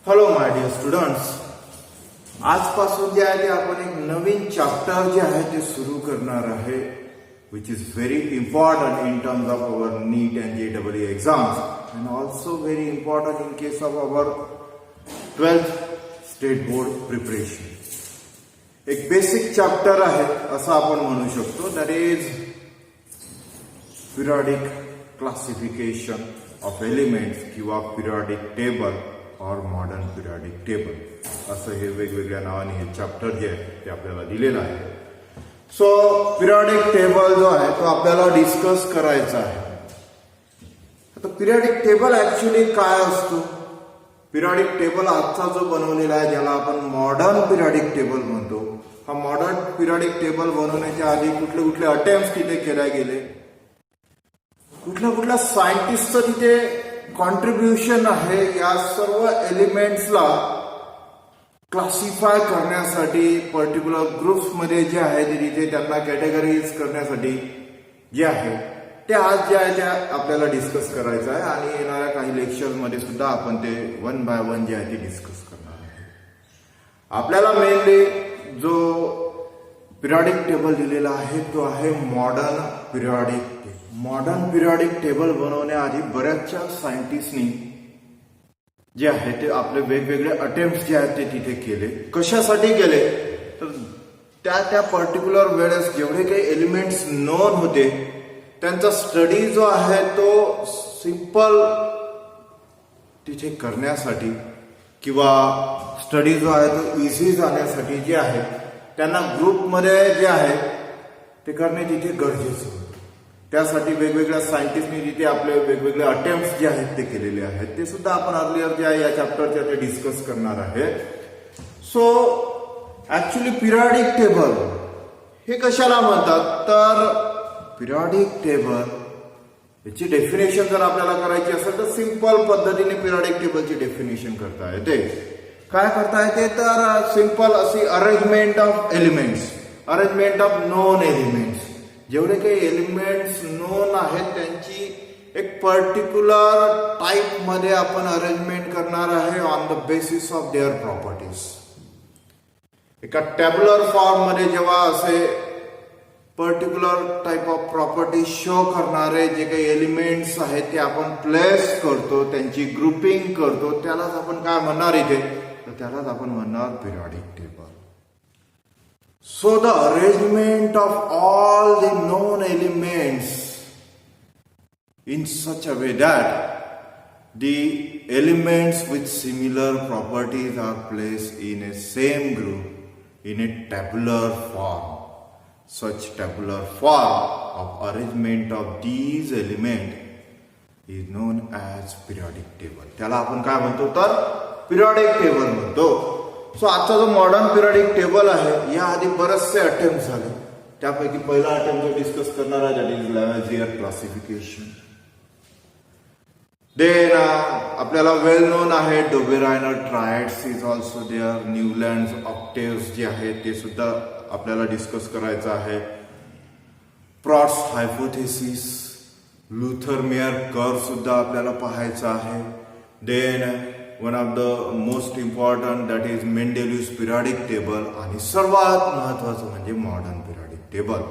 Hello my dear students, आजपासून जे आहे ते आपण एक नवीन चॅप्टर जे आहे ते सुरू करणार आहे, which is very important in terms of our NEET and JEE exams and also very important in case of our 12th state board preparation. एक बेसिक चॅप्टर आहे असं आपण म्हणू शकतो, that is periodic classification of elements किंवा periodic table और modern periodic table असं हे वेगवेगळ्या नावाने हे चॅप्टर जे आहे ते आपल्याला दिलेलं आहे. सो पिरियडिक टेबल जो आहे तो आपल्याला डिस्कस करायचा आहे. आता पिरियडिक टेबल ऍक्च्युली काय असतो? पिरियडिक टेबल आजचा जो बनवलेला आहे ज्याला आपण मॉडर्न पिरियडिक टेबल म्हणतो, हा मॉडर्न पिरियडिक टेबल बनवण्याच्या आधी कुठले कुठले अटेम्प्ट तिथे केले गेले, कुठल्या सायंटिस्टचं तिथे कॉन्ट्रीब्युशन आहे या सर्व एलिमेंट्सला क्लासिफाय करण्यासाठी, पर्टिक्युलर ग्रुप्समध्ये जे आहे ते तिथे त्यांना कॅटेगरीज करण्यासाठी जे आहे ते आज जे आहे त्या आपल्याला डिस्कस करायचं आहे आणि येणाऱ्या काही लेक्चरमध्ये सुद्धा आपण ते वन बाय वन जे आहे ते डिस्कस करणार आहे. आपल्याला मेनली जो पिरियडिक टेबल दिलेला आहे तो आहे modern periodic. Modern periodic table बनवण्याआधी बऱ्याचशा सायंटिस्टनी जे आहे ते आपले वेगवेगळे अटेम्प्ट जे आहेत ते तिथे केले. कशासाठी केले तर त्या पर्टिक्युलर वेळेस जेवढे काही एलिमेंट्स नोन होते त्यांचा स्टडी जो आहे तो सिंपल तिथे करण्यासाठी किंवा स्टडी जो आहे तो इझी जाण्यासाठी जे आहे त्यांना ग्रुपमध्ये जे आहे ते करणे तिथे गरजेचं होतं. त्यासाठी वेगवेगळ्या सायंटिस्टनी तिथे आपले वेगवेगळे अटेम्प्ट जे आहेत ते केलेले आहेत, ते सुद्धा आपण अर्लियर जे आहे या चॅप्टरच्या ते डिस्कस करणार आहे. सो ऍक्च्युली पिरियडिक टेबल हे कशाला म्हणतात तर पिरियडिक टेबल याची डेफिनेशन जर आपल्याला करायची असेल तर सिंपल पद्धतीने पिरियडिक टेबलची डेफिनेशन करता येते. काय करता येते तर सिंपल अशी arrangement of elements, arrangement of non elements, जेवढे काही एलिमेंट्स नोन आहेत त्यांची एक पर्टिक्युलर टाइप मध्ये आपण अरेंजमेंट करणार आहे on the basis of their properties. एका टॅब्युलर फॉर्म मध्ये जेव्हा असे particular type of property show करणारे जे काही एलिमेंट्स आहेत ते आपण प्लेस करतो, त्यांची ग्रुपिंग करतो, त्यालाच आपण काय म्हणणार इथे तर त्यालाच आपण म्हणणार periodic table. So the arrangement of all the known elements in such a way that the elements with similar properties are placed in a same group in a tabular form. Such tabular form of arrangement of these elements is known as periodic table. त्याला आपण काय म्हणतो तर periodic table म्हणतो. So आजचा जो modern periodic table आहे या आधी बरेचसे अटेम्प्ट झाले, त्यापैकी पहिला अटेम्प्ट जो डिस्कस करणार आहे that is Lavoisier classification. Then आपल्याला वेल नोन आहे Dobereiner triads is also there, Newlands octaves जे आहेत ते सुद्धा आपल्याला डिस्कस करायचं आहे. Prout's hypothesis, Lothar Meyer curve सुद्धा आपल्याला पाहायचा आहे. Then one of the most important that is Mendeleev's periodic table आणि सर्वात महत्वाचं म्हणजे मॉडर्न पिरियडिक टेबल.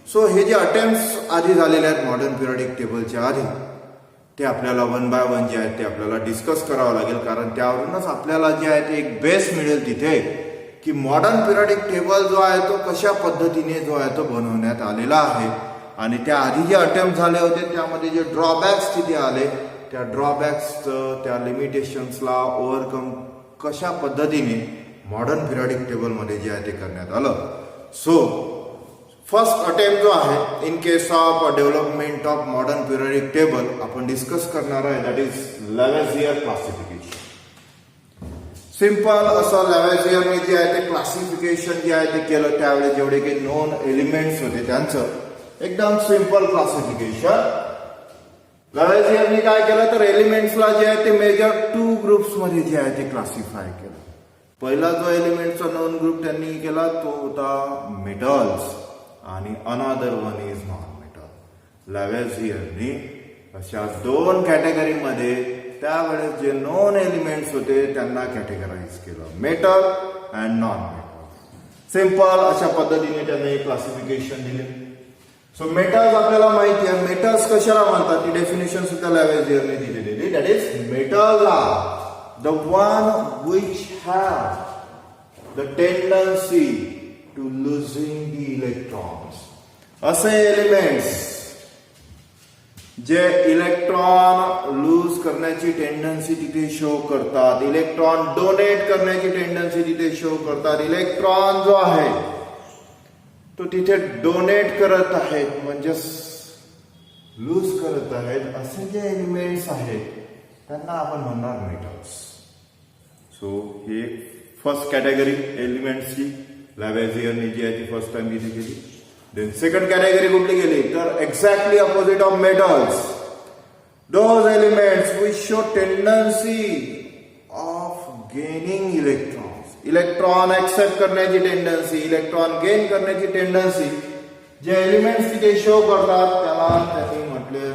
सो हे जे अटेम्प्ट आधी झालेले आहेत मॉडर्न पिरियडिक टेबलच्या आधी ते आपल्याला वन बाय वन जे आहे ते आपल्याला डिस्कस करावं लागेल, कारण त्यावरूनच आपल्याला जे आहे ते एक बेस मिळेल तिथे की मॉडर्न पिरियडिक टेबल जो आहे तो कशा पद्धतीने जो आहे तो बनवण्यात आलेला आहे आणि त्या आधी जे अटेम्प्ट झाले होते त्यामध्ये जे ड्रॉबॅक्स तिथे आले त्या ड्रॉबॅक्स त्या लिमिटेशन्सला ओव्हरकम कशा पद्धतीने मॉडर्न पिरियडिक टेबलमध्ये जे आहे ते करण्यात आलं. सो फर्स्ट अटेम्प्ट जो आहे in case of development of modern periodic table आपण डिस्कस करणार आहे that is Lavoisier classification. Simple असं लॅवेझियरने जे आहे ते क्लासिफिकेशन जे आहे ते केलं. त्यावेळी जेवढे काही नोन एलिमेंट्स होते त्यांचं एकदम सिंपल क्लासिफिकेशन. लॅवेझियरने काय केलं तर एलिमेंट्सला जे आहे ते मेजर 2 ग्रुप्स मध्ये जे आहे ते क्लासिफाय केलं. पहिला जो एलिमेंटचा नोन ग्रुप त्यांनी केला तो होता मेटल्स आणि another one is non metal. लॅवेझियरने अशा 2 कॅटेगरीमध्ये त्यावेळेस जे नॉन एलिमेंट्स होते त्यांना कॅटेगराईज केलं, metal and non metal. Simple अशा पद्धतीने त्यांनी क्लासिफिकेशन दिले. सो मेटल्स आपल्याला माहिती आहे, मेटल्स कशाला म्हणतात ती डेफिनेशन सुद्धा लॅवेझियरने दिलेली. That is metals are the one which have the tendency to losing the electrons. असे एलिमेंट्स जे इलेक्ट्रॉन लूज करण्याची टेंडन्सी तिथे शो करतात, इलेक्ट्रॉन डोनेट करण्याची टेंडन्सी तिथे शो करतात. इलेक्ट्रॉन जो आहे तो तिथे डोनेट करत आहेत म्हणजेच लूज करत आहेत, असे जे एलिमेंट्स आहेत त्यांना आपण म्हणणार मेटल्स. सो हे फर्स्ट कॅटेगरी एलिमेंट्सची लॅवेझियरने जी आहे ती फर्स्ट टाइम तिथे केली. देन सेकंड कॅटेगरी कुठली गेली तर exactly opposite of metals, those elements which show tendency of gaining electrons. Electron accept करण्याची टेंडन्सी, इलेक्ट्रॉन गेन करण्याची टेंडन्सी जे एलिमेंट्स तिथे शो करतात त्याला त्यांनी म्हटले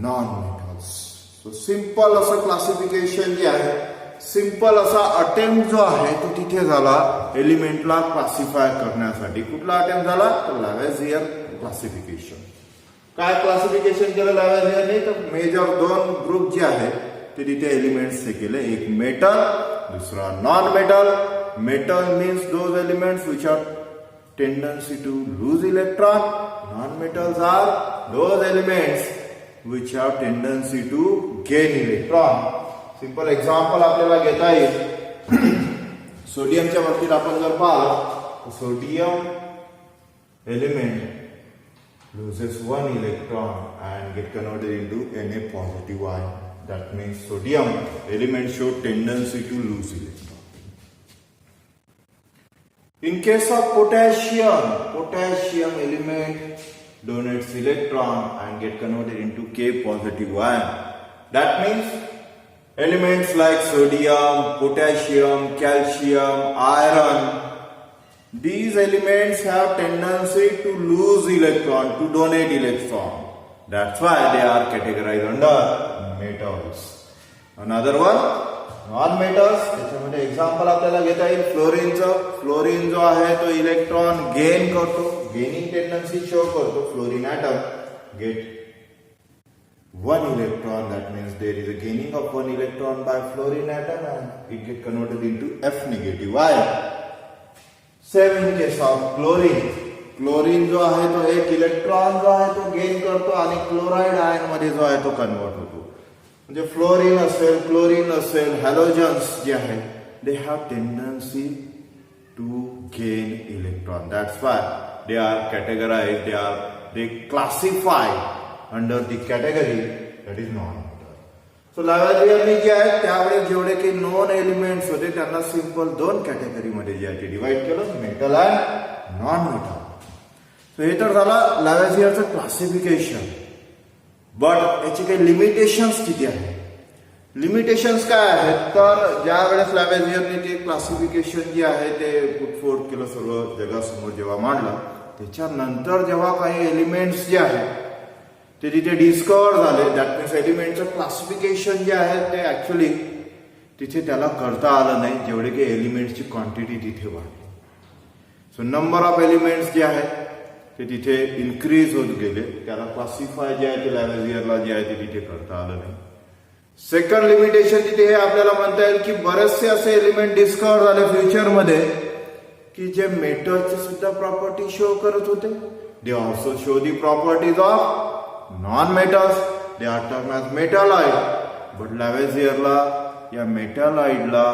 नॉन मेटल्स. सो सिंपल असं क्लासिफिकेशन जे आहे, सिंपल असा अटेम्प्ट जो आहे तो तिथे झाला एलिमेंटला क्लासिफाय करण्यासाठी. कुठला अटेम्प्ट झाला तर लॅवेझियर क्लासिफिकेशन. काय क्लासिफिकेशन केलं लॅवेझियरने तर मेजर दोन ग्रुप जे आहेत ते तिथे एलिमेंट्स केले, एक मेटल दूसरा non metal. Metal means those elements which are tendency to lose electron. Non metals are those elements which are tendency to gain electron. Simple example आपल्याला घेता येईल. सोडियमच्या बाबतीत आपण जर पाहिलं sodium element loses one electron and get converted into Na positive ion. That means sodium element show tendency to lose electron. In case of potassium, potassium element donates electron and get converted into K positive ion. That means elements like sodium, potassium, calcium, iron, these elements have tendency to lose electron, to donate electron. That's why they are categorized under metals. Another one, non-metals. त्याच्यामध्ये example आपल्याला घेता येईल फ्लोरीनचं. Fluorine जो आहे तो electron gain करतो, gaining tendency show करतो. Fluorine atom get one electron. That means there is a gaining of one electron by fluorine atom and it get converted into F negative ion. Same in case of chlorine. Chlorine जो आहे तो एक electron जो आहे तो gain करतो आणि chloride ion मध्ये जो आहे तो कन्वर्ट होतो. म्हणजे फ्लोरीन असेल, क्लोरीन असेल, हॅलोजन्स जे आहेत they have tendency to gain electron. That's why they are categorize, they classified under the category that is non. So लॅवेझियरने जे आहे त्यावेळेस जेवढे काही नॉन एलिमेंट्स होते त्यांना सिंपल दोन कॅटेगरीमध्ये जे आहे ते डिवाइड केलं, metal and non metal. So हे तर झाला लॅवेझियरचं क्लासिफिकेशन. बट याची काही लिमिटेशन्स किती आहेत? लिमिटेशन्स काय आहेत तर ज्या वेळेस लॅवेझियरने ते क्लासिफिकेशन जे आहे ते पुटफोर्ड केलं, सर्व जगासमोर जेव्हा मांडलं, त्याच्यानंतर जेव्हा काही एलिमेंट्स जे आहेत ते तिथे डिस्कवर झाले, दॅट मीन्स एलिमेंटचं क्लासिफिकेशन जे आहे ते ऍक्च्युली तिथे त्याला करता आलं नाही, जेवढे काही एलिमेंट्सची क्वांटिटी तिथे वाढली. सो नंबर ऑफ एलिमेंट्स जे आहेत ते तिथे इन्क्रीज होत गेले, त्याला क्लासिफाय जे आहे ते लॅवेझियरला जे आहे ते तिथे करता आलं नाही. सेकंड लिमिटेशन तिथे हे आपल्याला म्हणता येईल की बरेचसे असे एलिमेंट डिस्कवर झाले फ्युचरमध्ये की जे मेटलचे सुद्धा प्रॉपर्टी शो करत होते. They also show the properties of non-metals. They are termed as metalloid. But लॅवेझियरला या मेटॅलॉइडला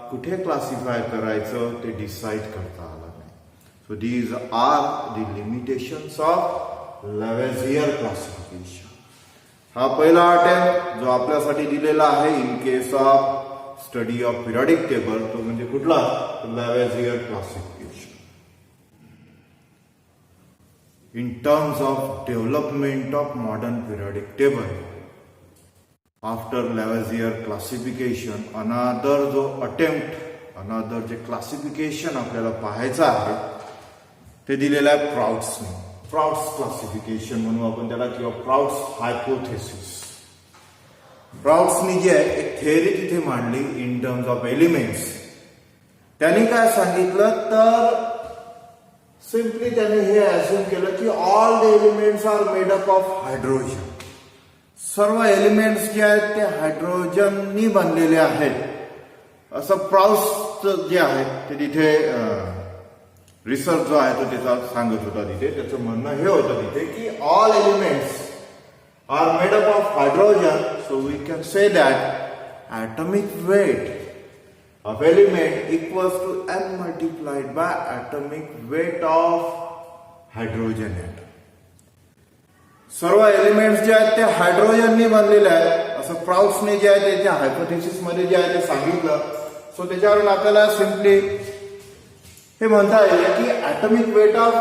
कुठे क्लासिफाय करायचं ते डिसाईड करता आलं नाही. So these are the limitations of Lavoisier classification. हा पहिला अटेम्प्ट जो आपल्यासाठी दिलेला आहे in case of study of periodic table, तो म्हणजे कुठला Lavoisier classification. In terms of development of modern periodic table, after Lavoisier classification, another जो attempt, another जे classification आपल्याला पाहायचं आहे ते दिलेलं आहे प्राउड्सनी जी आहे एक थेअरी तिथे मांडली इन टर्म्स ऑफ एलिमेंट्स. त्यांनी काय सांगितलं तर सिम्पली त्यांनी हे अज्युम केलं की all the elements are made up of hydrogen. सर्व एलिमेंट्स जे आहेत ते हायड्रोजननी बनलेले आहेत असं प्राउड्स जे आहे ते तिथे रिसर्च जो आहे तो त्याचा सांगत होता. तिथे त्याचं म्हणणं हे होतं तिथे की all elements are made up of hydrogen, so we can say that atomic weight of element equals to n multiplied by atomic weight of hydrogen atom. सर्व एलिमेंट्स जे आहेत ते हायड्रोजननी बनलेले आहेत असं प्राउड्सने जे आहे त्याच्या हायपोथेसिस मध्ये जे आहे ते सांगितलं. सो त्याच्यावरून आपल्याला सिम्पली हे म्हणता येईल की ॲटॉमिक वेट ऑफ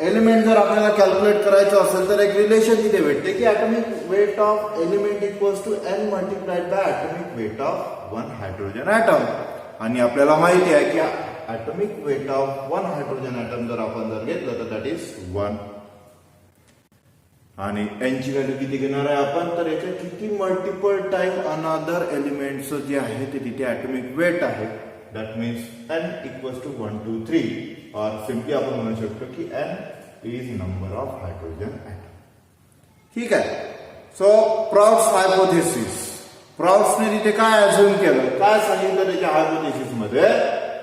एलिमेंट जर आपल्याला कॅल्क्युलेट करायचं असेल तर एक रिलेशन तिथे भेटते की atomic weight of element equals to n multiplied by atomic weight of one hydrogen atom. आणि आपल्याला माहिती आहे की atomic weight of one hydrogen atom जर आपण जर घेतलं तर दॅट इज 1. आणि n ची व्हॅल्यू किती घेणार आहे आपण तर याच्या किती मल्टिपल टाइम अनदर एलिमेंटचं जे आहे ते तिथे ॲटॉमिक वेट आहे. That means n equals to 1 2 3 और सिम्पली आपण म्हणू शकतो की n is number of hydrogen atom. ठीक आहे. सो प्राउड्स हायपोथेसिस, प्राउड्सने तिथे काय अज्युम केलं, काय सांगितलं त्याच्या हायपोथेसिस मध्ये?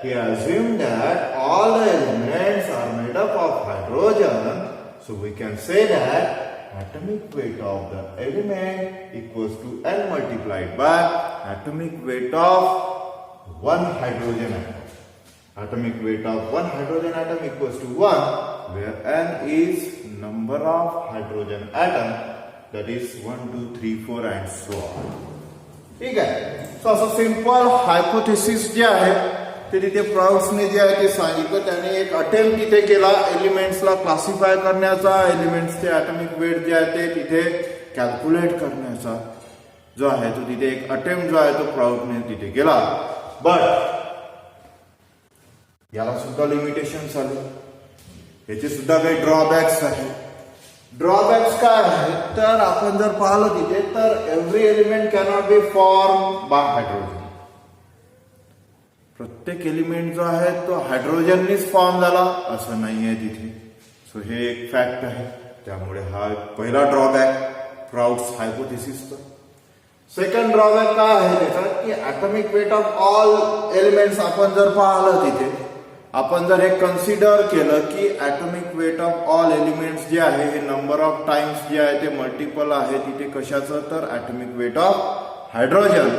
he assumed that all the elements are made up of hydrogen, so we can say that atomic weight of the element equals to n multiplied by atomic weight of one hydrogen atom. Atomic weight of one hydrogen atom equals to 1, where n is number of hydrogen atom, that is 1 2 3 4 and so on. ठीक आहे. So असं simple hypothesis जे आहे ते तिथे प्राउड्सने जे आहे ते सांगितलं. त्याने एक अटेम्प्ट तिथे केला एलिमेंट्सला क्लासिफाय करण्याचा, एलिमेंट्सचे ॲटॉमिक वेट जे आहे ते तिथे कॅल्क्युलेट करण्याचा जो आहे तो तिथे एक अटेम्प्ट जो आहे तो प्राउडने तिथे केला. बट याला सुद्धा लिमिटेशन्स आले, याचे सुद्धा काही ड्रॉबॅक्स आहेत. ड्रॉबॅक्स काय आहेत तर आपण जर पाहिलं तिथे तर every element cannot be form by hydrogen. प्रत्येक एलिमेंट जो आहे तो हायड्रोजननीच फॉर्म झाला असं नाही आहे तिथे. सो हे एक फॅक्ट आहे. त्यामुळे हा पहिला ड्रॉबॅक प्राउड्स हायपोथेसिसचा. सेकंड ड्रॉबॅक काय आहे त्याचा की atomic weight of all elements आपण जर पाहिलं तिथे, आपण जर हे कन्सिडर केलं की atomic weight of all elements जे आहे हे नंबर ऑफ टाइम्स जे आहे ते मल्टिपल आहे तिथे कशाचं तर ॲटॉमिक वेट ऑफ हायड्रोजन.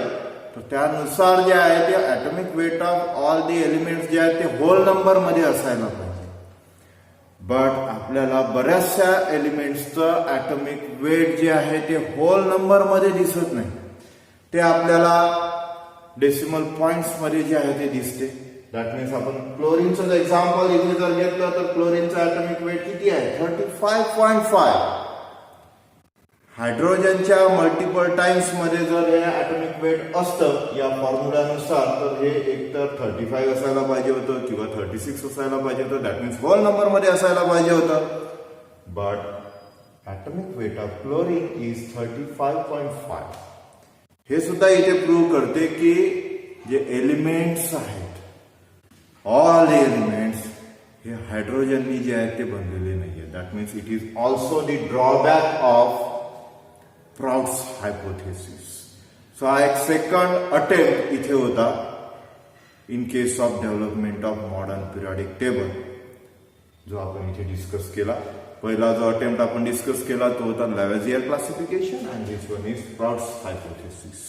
तर त्यानुसार जे आहे ते atomic weight of all the elements जे आहेत ते होल नंबर मध्ये असायला पाहिजे. बट आपल्याला बऱ्याचशा एलिमेंट्सचं ॲटॉमिक वेट जे आहे ते होल नंबर मध्ये दिसत नाही. ते आपल्याला डेसिमल पॉइंट्स मध्ये जे आहे ते दिसते. दॅट मीन्स आपण क्लोरीनचं एक्झाम्पल इथे जर घेतलं तर क्लोरीनचं ॲटॉमिक वेट किती आहे 35.5. हायड्रोजनच्या मल्टिपल टाइम्स मध्ये जर हे ॲटॉमिक वेट असतं या फॉर्म्युल्यानुसार तर हे एकतर 35 असायला पाहिजे होतं किंवा 36 असायला पाहिजे होतं. दॅट मीन्स होल नंबर मध्ये असायला पाहिजे होतं. But atomic weight of chlorine is 35.5. हे सुद्धा इथे प्रूव्ह करते की जे एलिमेंट्स आहेत ऑल एलिमेंट्स हे हायड्रोजननी जे आहेत ते बनलेले नाहीये. That means it is also the drawback of Prout's hypothesis. So हा एक सेकंड अटेम्प्ट इथे होता in case of development of modern periodic table जो आपण इथे डिस्कस केला. पहिला जो अटेम्प्ट आपण डिस्कस केला तो होता Lavoisier classification and this one is Prout's hypothesis.